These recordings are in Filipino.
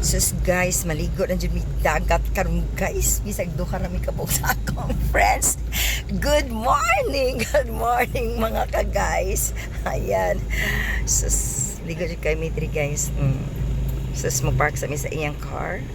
Sus guys, maligo na dyan may dagat karon guys. Bisag duha na may kabog sa akong friends. Good morning! Good morning mga ka-guys. Ayan. Sus, ligo dyan kay Mitri guys. Sus, mag-park sa sa iyang car.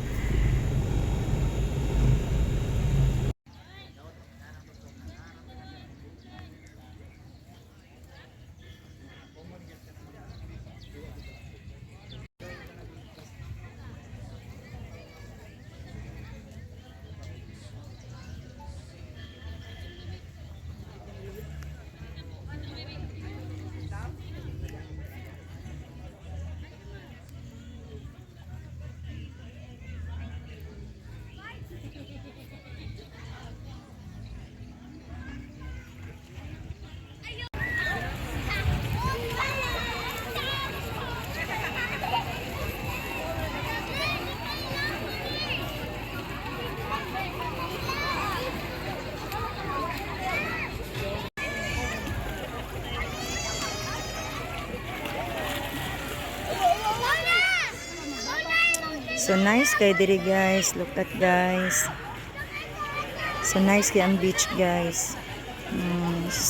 So nice kay diri guys. Look at guys. So nice kay ang beach guys.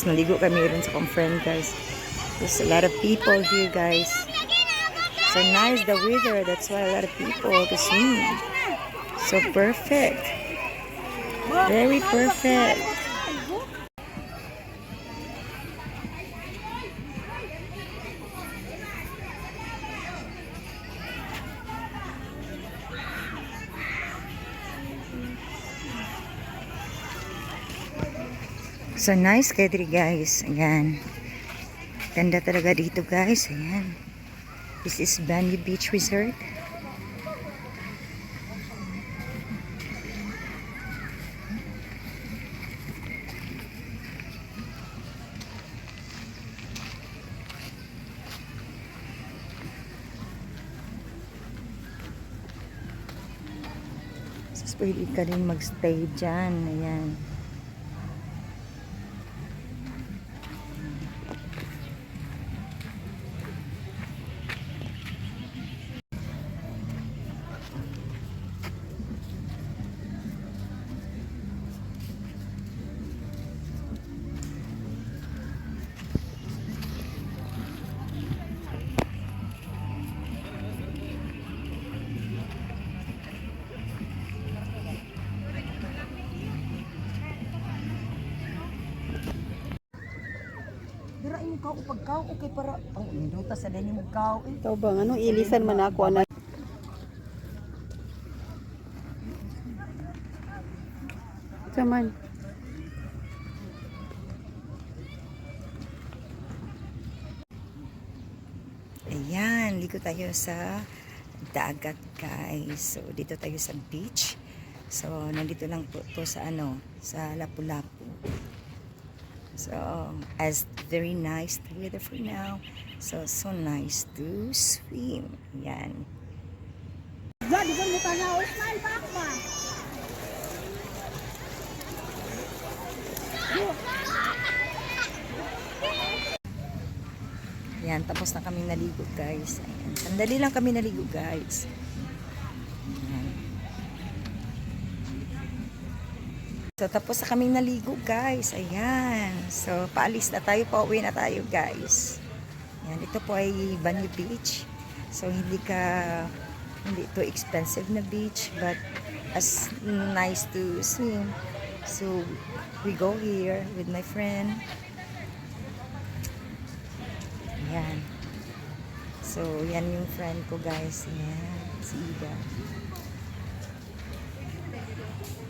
Naligo kami rin sa akong friend guys. There's a lot of people here guys. So nice the weather. That's why a lot of people to swim. So perfect. Very perfect. So nice kay diri guys. Ayan. Ganda talaga dito guys. Ayan. This is Banyu Beach Resort. So pwede ka rin magstay dyan. Ayan. Dira yung kao pagkao okay para ang induta sa dani mo kao eh. Ikaw bang ano ilisan man ako ana. Saman. Ayan, ligo tayo sa dagat guys. So dito tayo sa beach. So nandito lang po to sa ano, sa Lapu-Lapu. So as very nice the weather for now. So nice to swim. Ayan. Jadi kan mo tanaw smile pa ako ba? Ayan, tapos na kami naligo guys. Ayan. Sandali lang kami naligo guys. Ayan. So tapos na kami naligo guys. Ayan. So paalis na tayo, pauwi na tayo guys. Ayan, ito po ay Banyu Beach. So hindi too expensive na beach but as nice to swim. So we go here with my friend. Ayan. So yan yung friend ko guys. Ayan, si Ida.